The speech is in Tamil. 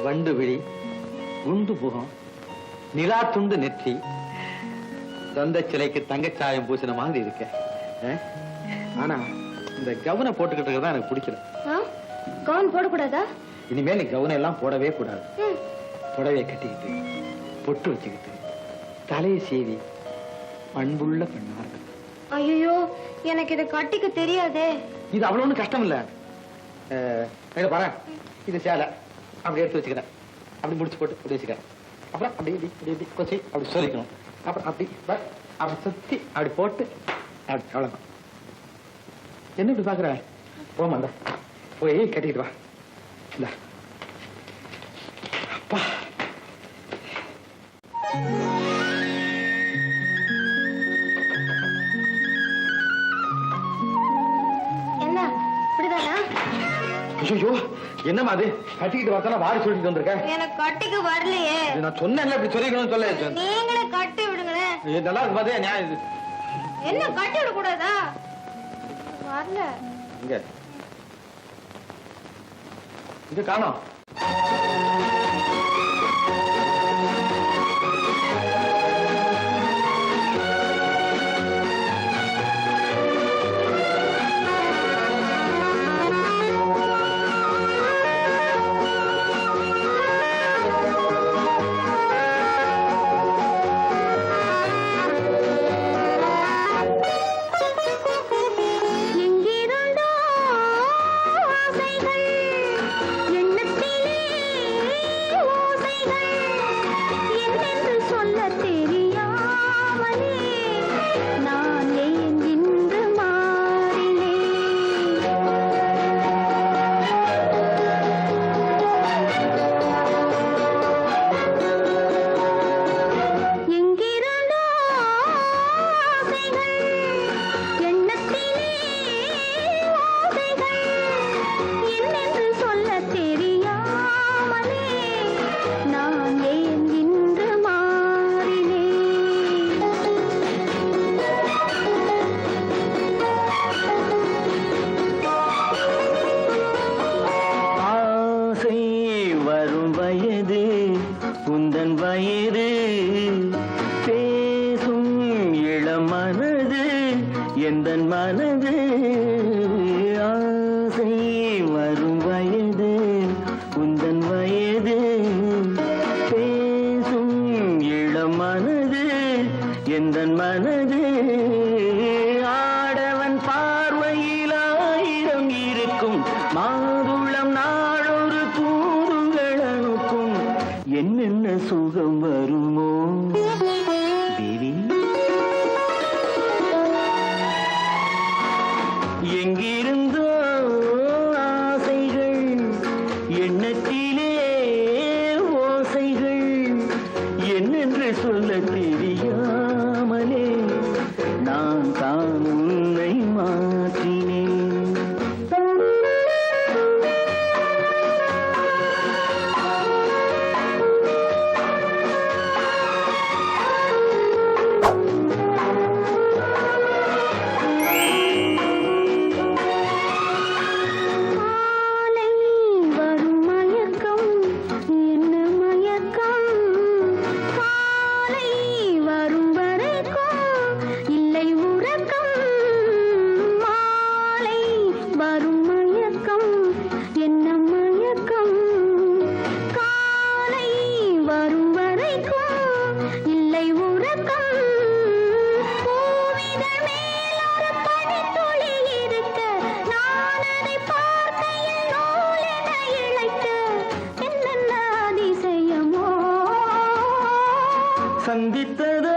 வண்டு விழி, குண்டு புகம், நிலா துண்டு நெற்றி, சொந்த சிலைக்கு தங்கச்சாயம் பூசின மாதிரி இருக்க. ஆனா இந்த கவுனை போட்டுக்கிட்டு இருக்கதான் எனக்கு பிடிக்கல. கவுன் போடக்கூடாதா? இனிமேல் நீ கவுனை எல்லாம் போடவே கூடாது. புடவையை கட்டிக்கிட்டு, பொட்டு வச்சுக்கிட்டு, தலையை சீவி பண்புள்ள பெண்ணா இருக்கு. ஐயோ, எனக்கு இதை கட்டிக்க தெரியாதே. இது அவ்வளவு ஒன்றும் கஷ்டம் இல்ல. பாரு, இது சேலை அப்படி எடுத்து வச்சுக்கிறேன், அப்படி முடிச்சு போட்டு அப்படி வச்சுக்கிறேன். அப்புறம் அப்படி இப்படி கொச்சி அப்படி சொல்லிக்கணும். அப்புறம் அப்படி அப்படி சுத்தி அப்படி போட்டு அப்படி அவ்வளவுதான். என்ன இப்படி பாக்குற? போமாண்ட போய் கட்டிக்கிட்டு வா. இல்ல அப்பா, என்ன இப்படிதானா? ஐயோ, என்னமா அது? கட்டிக்கிட்டு வரத்தான வாரி சொல்லிட்டு வந்திருக்கேன். எனக்கு கட்டிக்க வரலையே. நான் சொன்னேன்ல இப்படி சொல்லிக்கணும்னு சொல்ல. நீங்களே கட்டி விடுங்களேன். நல்லா இருக்கு பாத்தே. நியாயம். என்ன கட்டி விட கூடாதா? வரல. இங்க இது காணோம். சந்தித்தது